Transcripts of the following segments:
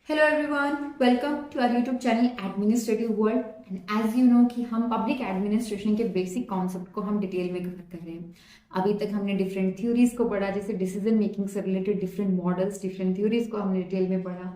Hello everyone, welcome to our YouTube channel administrative world. And as you know कि हम public administration के basic concept को हम detail में कवर कर रहे हैं। अभी तक हमने डिफरेंट थ्योरीज को पढ़ा, जैसे डिसीजन मेकिंग से related different models, different theories को हमने डिटेल में पढ़ा।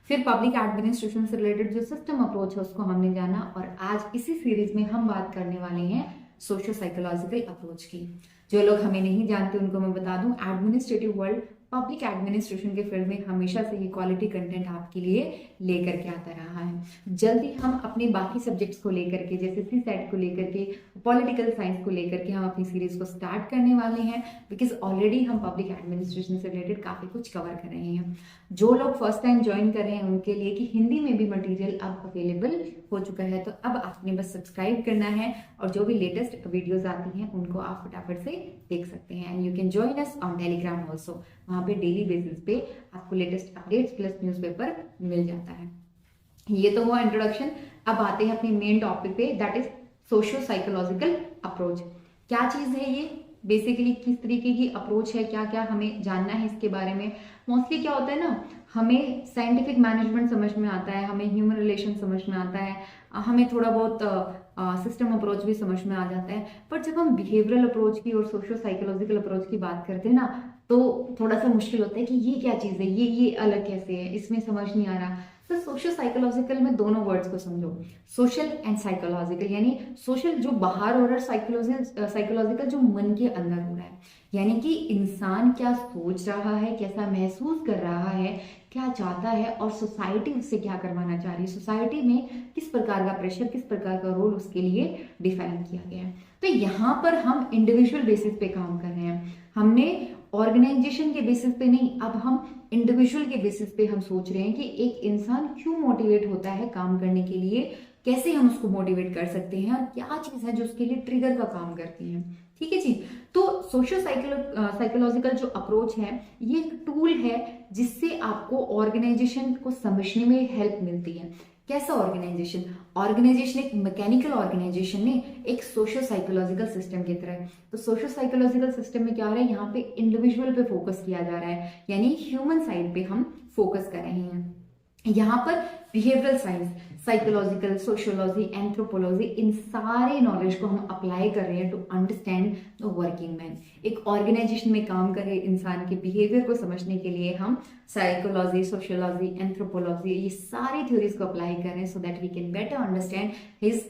फिर पब्लिक एडमिनिस्ट्रेशन से रिलेटेड जो सिस्टम अप्रोच है उसको हमने जाना, और आज इसी सीरीज में हम बात करने वाले हैं सोशो साइकोलॉजिकल अप्रोच की। जो लोग हमें नहीं जानते उनको मैं बता दूं, एडमिनिस्ट्रेटिव वर्ल्ड पब्लिक एडमिनिस्ट्रेशन के फील्ड में हमेशा से ही क्वालिटी कंटेंट आपके लिए लेकर के आता रहा है। जल्दी हम अपने बाकी सब्जेक्ट्स को लेकर के, जैसे सी सेट को लेकर के, पॉलिटिकल साइंस को लेकर के हम अपनी सीरीज को स्टार्ट करने वाले हैं, बिकॉज ऑलरेडी हम पब्लिक एडमिनिस्ट्रेशन से रिलेटेड काफी कुछ कवर कर रहे हैं। जो लोग फर्स्ट टाइम ज्वाइन कर रहे हैं उनके लिए कि हिंदी में भी मटीरियल अब अवेलेबल हो चुका है, तो अब आपने बस सब्सक्राइब करना है और जो भी लेटेस्ट वीडियोज आती हैं उनको आप फटाफट से देख सकते हैं। And you can join us on Telegram also, वहां पे डेली बेसिस पे आपको लेटेस्ट अपडेट्स प्लस न्यूज़पेपर मिल जाता है। ये तो हुआ इंट्रोडक्शन। अब आते हैं अपनी मेन टॉपिक पे, that is socio psychological approach. क्या चीज है ये, बेसिकली किस तरीके की अप्रोच है, क्या क्या हमें जानना है इसके बारे में। मोस्टली क्या होता है ना, हमें साइंटिफिक मैनेजमेंट समझ में आता है, हमें ह्यूमन रिलेशन समझ में आता है, हमें थोड़ा बहुत सिस्टम अप्रोच भी समझ में आ जाता है। पर जब हम बिहेवियरल अप्रोच की और सोशो साइकोलॉजिकल अप्रोच की बात करते हैं ना, तो थोड़ा सा मुश्किल होता है कि ये क्या चीज़ है, ये अलग कैसे है, इसमें समझ नहीं आ रहा। तो सोशल साइकोलॉजिकल में दोनों वर्ड्स को समझो, सोशल एंड साइकोलॉजिकल। यानी सोशल जो बाहर हो रहा है, साइकोलॉजिकल जो मन के अंदर हो रहा है, यानी कि इंसान क्या सोच रहा है, कैसा महसूस कर रहा है, क्या चाहता है, और सोसाइटी उससे क्या करवाना चाह रही है, सोसाइटी में किस प्रकार का प्रेशर, किस प्रकार का रोल उसके लिए डिफाइन किया गया है। तो यहाँ पर हम इंडिविजुअल बेसिस पे काम कर रहे हैं, हमने ऑर्गेनाइजेशन के बेसिस पे नहीं, अब हम इंडिविजुअल के बेसिस पे हम सोच रहे हैं कि एक इंसान क्यों मोटिवेट होता है काम करने के लिए, कैसे हम उसको मोटिवेट कर सकते हैं, और क्या चीज है जो उसके लिए ट्रिगर का काम करती है। ठीक है जी। तो सोशल साइकोलॉजिकल जो अप्रोच है, ये एक टूल है जिससे आपको ऑर्गेनाइजेशन को समझने में हेल्प मिलती है। कैसा ऑर्गेनाइजेशन, ऑर्गेनाइजेशन एक मैकेनिकल ऑर्गेनाइजेशन नहीं, एक सोशल साइकोलॉजिकल सिस्टम की तरह। तो सोशल साइकोलॉजिकल सिस्टम में क्या हो रहा है, यहाँ पे इंडिविजुअल पे फोकस किया जा रहा है, यानी ह्यूमन साइड पे हम फोकस कर रहे हैं। यहाँ पर behavioural science, psychological, sociology, anthropology, इन सारे नॉलेज को हम अप्लाई कर रहे हैं to understand the working man. एक ऑर्गेनाइजेशन में काम कर रहे इंसान के बिहेवियर को समझने के लिए हम साइकोलॉजी, सोशियोलॉजी, एंथ्रोपोलॉजी, ये सारी थ्योरीज को अप्लाई कर रहे हैं, so that we can better understand his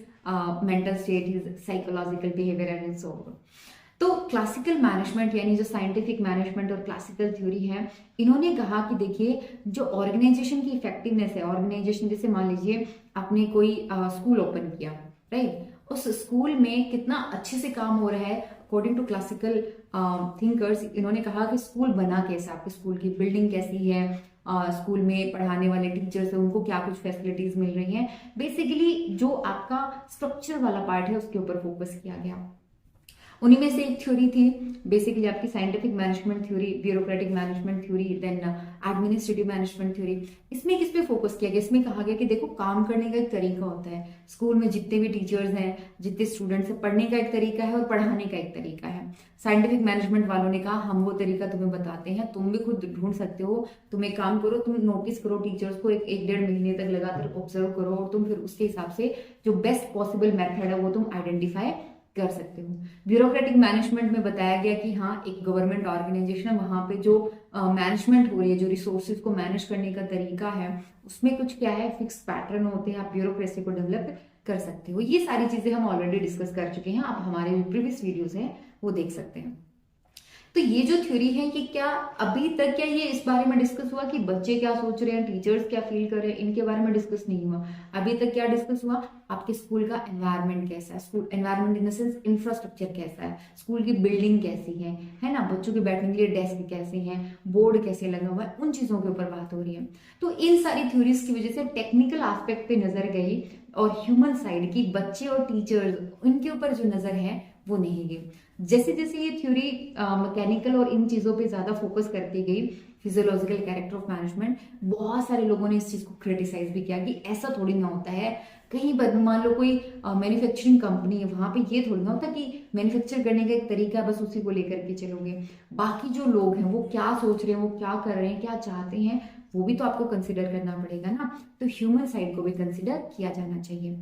mental state, his psychological behaviour and so on. तो क्लासिकल मैनेजमेंट, यानी जो साइंटिफिक मैनेजमेंट और क्लासिकल थ्योरी है, इन्होंने कहा कि देखिए जो ऑर्गेनाइजेशन की इफेक्टिवनेस है, ऑर्गेनाइजेशन जैसे मान लीजिए आपने कोई स्कूल ओपन किया, राइट, उस स्कूल में कितना अच्छे से काम हो रहा है अकॉर्डिंग टू क्लासिकल थिंकर्स। इन्होंने कहा कि स्कूल बना कैसा, आपके स्कूल की बिल्डिंग कैसी है, स्कूल में पढ़ाने वाले टीचर्स है उनको क्या कुछ फैसिलिटीज मिल रही हैं, बेसिकली जो आपका स्ट्रक्चर वाला पार्ट है उसके ऊपर फोकस किया गया। उन्हीं में से एक थ्योरी थी बेसिकली आपकी scientific management theory, bureaucratic management theory, then administrative management theory. इसमें किस पे फोकस किया गया, इसमें कहा गया कि देखो काम करने का एक तरीका होता है, स्कूल में जितने भी टीचर्स हैं, जितने स्टूडेंट्स हैं, पढ़ने का एक तरीका है और पढ़ाने का एक तरीका है। साइंटिफिक मैनेजमेंट वालों ने कहा हम वो तरीका तुम्हें बताते हैं, तुम भी खुद ढूंढ सकते हो, तुम एक काम करो, तुम नोटिस करो टीचर्स को, एक डेढ़ महीने तक लगातार ऑब्जर्व करो, और तुम फिर उसके हिसाब से जो बेस्ट पॉसिबल मेथड है वो तुम आइडेंटिफाई कर सकते हो। ब्यूरोक्रेटिक मैनेजमेंट में बताया गया कि हाँ, एक गवर्नमेंट ऑर्गेनाइजेशन है, वहां पे जो मैनेजमेंट हो रही है, जो रिसोर्सेज को मैनेज करने का तरीका है, उसमें कुछ क्या है, फिक्स पैटर्न होते हैं, आप ब्यूरोक्रेसी को डेवलप कर सकते हो। ये सारी चीजें हम ऑलरेडी डिस्कस कर चुके हैं, आप हमारे जो प्रीवियस वीडियोज हैं वो देख सकते हैं। तो ये जो थ्योरी है कि क्या अभी तक क्या ये इस बारे में डिस्कस हुआ कि बच्चे क्या सोच रहे हैं, टीचर्स क्या फील कर रहे हैं, इनके बारे में डिस्कस नहीं हुआ। अभी तक क्या डिस्कस हुआ, आपके स्कूल का एनवायरनमेंट कैसा है, school environment in the sense infrastructure कैसा है, स्कूल की बिल्डिंग कैसी है ना, बच्चों के बैठने के लिए डेस्क कैसे हैं, बोर्ड कैसे लगा हुआ है, उन चीजों के ऊपर बात हो रही है। तो इन सारी थ्योरीज की वजह से टेक्निकल एस्पेक्ट पे नजर गई, और ह्यूमन साइड की बच्चे और टीचर्स उनके ऊपर जो नजर है वो नहीं गई। जैसे जैसे ये थ्योरी मैकेनिकल और इन चीजों पे ज्यादा फोकस करती गई, फिजियोलॉजिकल कैरेक्टर ऑफ मैनेजमेंट, बहुत सारे लोगों ने इस चीज को क्रिटिसाइज भी किया कि ऐसा थोड़ी ना होता है। कहीं पर मान लो कोई मैन्युफैक्चरिंग कंपनी है, वहां पे ये थोड़ी ना होता कि मैन्युफैक्चर करने का एक तरीका बस उसी को लेकर के चलोगे, बाकी जो लोग हैं वो क्या सोच रहे हैं, वो क्या कर रहे हैं, क्या चाहते हैं, वो भी तो आपको कंसिडर करना पड़ेगा ना, तो ह्यूमन साइड को भी कंसिडर किया जाना चाहिए।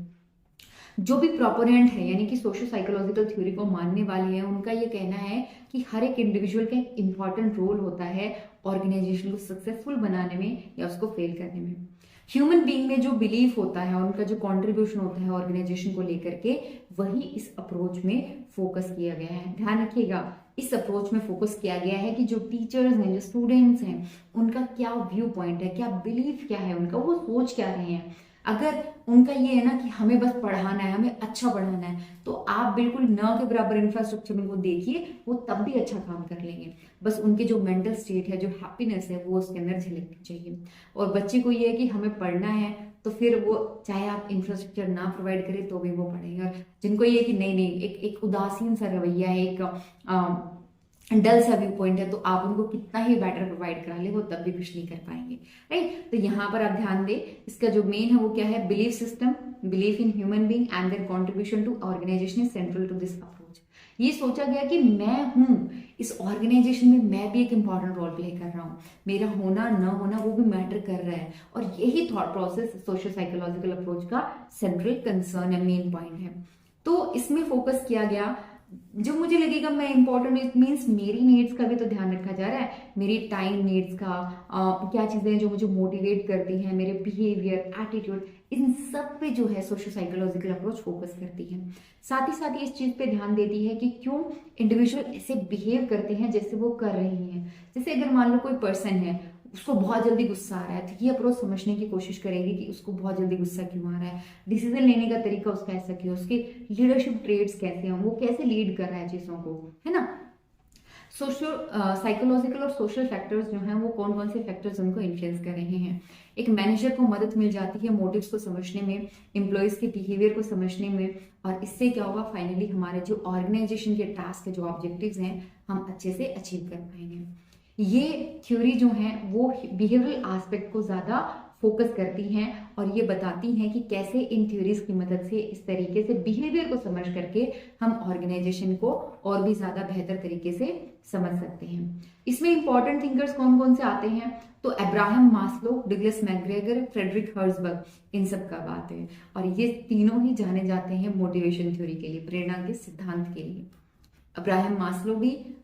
जो भी प्रोपोनेंट है यानी कि सोशो साइकोलॉजिकल थ्योरी को मानने वाले हैं, उनका ये कहना है कि हर एक इंडिविजुअल का एक इंपॉर्टेंट रोल होता है ऑर्गेनाइजेशन को सक्सेसफुल बनाने में या उसको फेल करने में। ह्यूमन बीइंग में जो बिलीफ होता है, उनका जो कंट्रीब्यूशन होता है ऑर्गेनाइजेशन को लेकर के, वही इस अप्रोच में फोकस किया गया है। ध्यान रखिएगा, इस अप्रोच में फोकस किया गया है कि जो टीचर्स हैं, जो स्टूडेंट्स हैं, उनका क्या व्यू पॉइंट है, क्या बिलीफ क्या है उनका, वो सोच क्या रहे हैं। अगर उनका ये है ना कि हमें बस पढ़ाना है, हमें अच्छा पढ़ाना है, तो आप बिल्कुल न के बराबर इंफ्रास्ट्रक्चर उनको देखिए, वो तब भी अच्छा काम कर लेंगे। बस उनके जो मेंटल स्टेट है, जो हैप्पीनेस है, वो उसके अंदर झलकनी चाहिए। और बच्चे को ये है कि हमें पढ़ना है, तो फिर वो चाहे आप इंफ्रास्ट्रक्चर ना प्रोवाइड करें तो भी वो पढ़ेंगे। और जिनको ये है कि नहीं नहीं, एक उदासीन सा रवैया है, एक डल सा व्यू पॉइंट है, तो आप उनको कितना ही बेटर प्रोवाइड करा ले, वो तब भी कुछ नहीं कर पाएंगे, राइट। तो यहाँ पर आप ध्यान दें, इसका जो मेन है वो क्या है, belief system, belief in human being and their contribution to organisation is central to this approach. ये सोचा गया कि मैं हूं इस ऑर्गेनाइजेशन में, मैं भी एक इंपॉर्टेंट रोल प्ले कर रहा हूँ, मेरा होना न होना वो भी मैटर कर रहा है। और यही thought process social psychological approach का सेंट्रल कंसर्न है, मेन पॉइंट है। तो इसमें फोकस किया गया, जो मुझे लगेगा मैं इंपॉर्टेंट, इट मीन्स मेरी नीड्स का भी तो ध्यान रखा जा रहा है, मेरी टाइम नीड्स का, क्या चीजें हैं जो मुझे मोटिवेट करती हैं, मेरे बिहेवियर, एटीट्यूड, इन सब पे जो है सोशल साइकोलॉजिकल अप्रोच फोकस करती है। साथ ही इस चीज पे ध्यान देती है कि क्यों इंडिविजुअल ऐसे बिहेव करते हैं जैसे वो कर रहे हैं। जैसे अगर मान लो कोई पर्सन है, उसको बहुत जल्दी गुस्सा आ रहा है, तो ये अप्रोच समझने की कोशिश करेगी कि उसको बहुत जल्दी गुस्सा क्यों आ रहा है, डिसीजन लेने का तरीका उसका ऐसा क्यों, उसके लीडरशिप ट्रेड्स कैसे हैं, वो कैसे लीड कर रहा है चीजों को, है ना। सोशल साइकोलॉजिकल और सोशल फैक्टर्स जो हैं, वो कौन कौन से फैक्टर्स उनको इन्फ्लुएंस कर रहे हैं। एक मैनेजर को मदद मिल जाती है मोटिव्स को समझने में, एम्प्लॉयज के बिहेवियर को समझने में, और इससे क्या होगा, फाइनली हमारे जो ऑर्गेनाइजेशन के टास्क है, जो ऑब्जेक्टिव्स हैं, हम अच्छे से अचीव कर पाएंगे। ये थ्योरी जो है वो बिहेवियरल एस्पेक्ट को ज्यादा फोकस करती हैं और ये बताती हैं कि कैसे इन थ्योरीज की मदद से इस तरीके से बिहेवियर को समझ करके हम ऑर्गेनाइजेशन को और भी ज्यादा बेहतर तरीके से समझ सकते हैं। इसमें इंपॉर्टेंट थिंकर्स कौन कौन से आते हैं, तो Abraham Maslow, Douglas McGregor, Frederick Herzberg, इन सब का बात है। और ये तीनों ही जाने जाते हैं मोटिवेशन थ्योरी के लिए, प्रेरणा के सिद्धांत के लिए। अब्राहम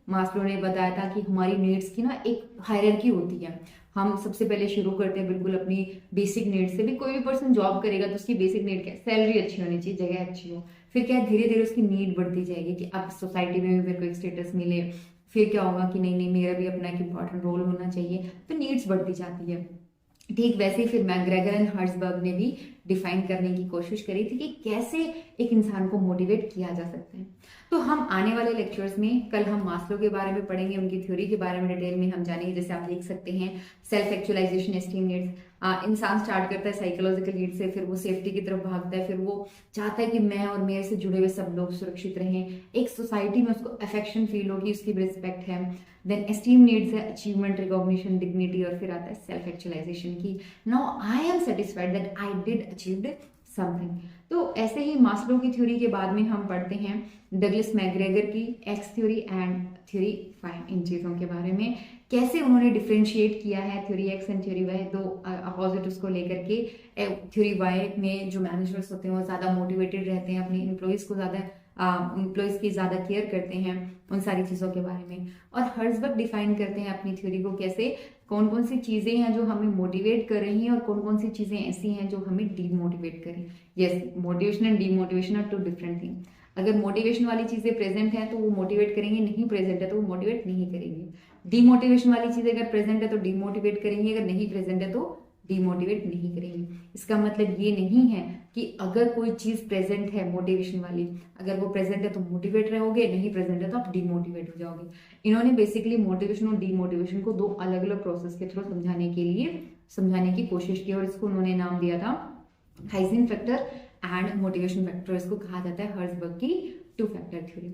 मास्लो ने बताया था कि हमारी नीड्स की ना एक हायरार्की होती है। हम सबसे पहले शुरू करते हैं बिल्कुल अपनी बेसिक नीड्स से। भी कोई भी पर्सन जॉब करेगा तो उसकी बेसिक नीड क्या है, सैलरी अच्छी होनी चाहिए, जगह अच्छी हो। फिर क्या है, धीरे धीरे उसकी नीड बढ़ती जाएगी कि अब सोसाइटी में भी मेरे को एक स्टेटस मिले। फिर क्या होगा कि नहीं नहीं, मेरा भी अपना एक इंपॉर्टेंट रोल होना चाहिए, तो नीड्स बढ़ती जाती है। ठीक वैसे ही फिर मैकग्रेगर एंड हर्ट्जबर्ग ने भी डिफाइन करने की कोशिश करी थी कि कैसे एक इंसान को मोटिवेट किया जा सकता है। तो हम आने वाले लेक्चर्स में कल हम मास्लो के बारे में पढ़ेंगे, उनकी थ्योरी के बारे में डिटेल में हम जानेंगे। जैसे आप देख सकते हैं, सेल्फ एक्चुअलाइजेशन, एस्टीम नीड्स। इंसान स्टार्ट करता है साइकोलॉजिकल नीड से, फिर वो सेफ्टी की तरफ भागता है, फिर वो चाहता है कि मैं और मेरे से जुड़े हुए सब लोग सुरक्षित रहें, एक सोसाइटी में उसको अफेक्शन फील होगी, उसकी रिस्पेक्ट है। देन एस्टीम नीड्स है अचीवमेंट, रिकॉग्निशन, डिग्निटी, और फिर आता है सेल्फ एक्चुअलाइजेशन की now I am satisfied that I did achieved something. तो ऐसे ही मास्लो की थ्योरी के बाद में हम पढ़ते हैं डगलस मैकग्रेगर की एक्स थ्योरी एंड थ्योरी 5। इन चीजों के बारे में कैसे उन्होंने डिफरेंशिएट किया है theory x and theory y, दो अपोजिट उसको लेकर के। थ्योरी वाई में जो मैनेजर्स होते हैं वो ज्यादा मोटिवेटेड रहते हैं, अपने एम्प्लॉयज को ज्यादा एम्प्लॉयज की ज्यादा केयर करते हैं, उन सारी चीजों के बारे में। और हर्ट्जबर्ग डिफाइन करते हैं अपनी थ्योरी को कैसे, कौन कौन सी चीजें हैं जो हमें मोटिवेट कर रही हैं और कौन कौन सी चीजें ऐसी हैं जो हमें डीमोटिवेट करें। Yes, motivation and demotivation are two different thing. अगर मोटिवेशन वाली चीजें प्रेजेंट है तो वो मोटिवेट करेंगे, नहीं प्रेजेंट है तो वो मोटिवेट नहीं करेंगे। डीमोटिवेशन वाली चीजें अगर प्रेजेंट है तो डीमोटिवेट करेंगे, अगर नहीं प्रेजेंट है तो डीमोटिवेट नहीं करेंगे। इसका मतलब ये नहीं है कि अगर कोई चीज प्रेजेंट है मोटिवेशन वाली, अगर वो प्रेजेंट है तो मोटिवेट रहोगे, नहीं प्रेजेंट है तो आप डीमोटिवेट हो जाओगे। इन्होंने बेसिकली मोटिवेशन और डीमोटिवेशन को दो अलग अलग प्रोसेस के थ्रू समझाने की कोशिश की, और इसको उन्होंने नाम दिया था hygiene factor and motivation factor. इसको कहा जाता है हर्ट्जबर्ग की 2 फैक्टर थ्योरी।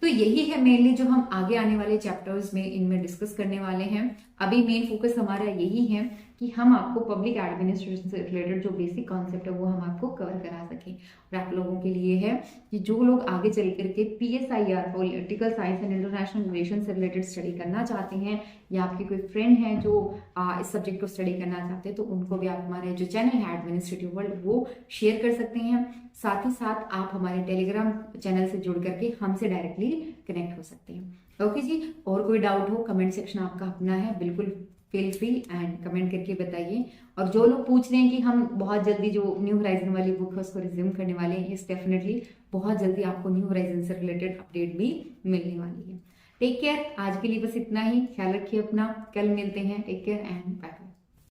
तो यही है मेनली जो हम आगे आने वाले चैप्टर्स में इनमें डिस्कस करने वाले हैं। अभी मेन फोकस हमारा यही है कि हम आपको पब्लिक एडमिनिस्ट्रेशन से रिलेटेड जो बेसिक कॉन्सेप्ट है वो हम आपको कवर करा सकें। और आप लोगों के लिए है कि जो लोग आगे चल करके PSIR political science and international relation से रिलेटेड स्टडी करना चाहते हैं, या आपके कोई फ्रेंड हैं जो इस सब्जेक्ट को स्टडी करना चाहते हैं, तो उनको भी आप हमारे जो चैनल है एडमिनिस्ट्रेटिव वर्ल्ड वो शेयर कर सकते हैं। साथ ही साथ आप हमारे टेलीग्राम चैनल से जुड़ करके हमसे डायरेक्टली कनेक्ट हो सकते हैं। ओके जी, और कोई डाउट हो कमेंट सेक्शन आपका अपना है, बिल्कुल फील फ्री एंड कमेंट करके बताइए। और जो लोग पूछ रहे हैं कि हम बहुत जल्दी जो न्यू होराइजन वाली बुक है उसको रिज्यूम करने वाले हैं, इस डेफिनेटली बहुत जल्दी आपको न्यू होराइजन से रिलेटेड अपडेट भी मिलने वाली है। टेक केयर, आज के लिए बस इतना ही, ख्याल रखिए अपना, कल मिलते हैं, टेक केयर एंड बाय।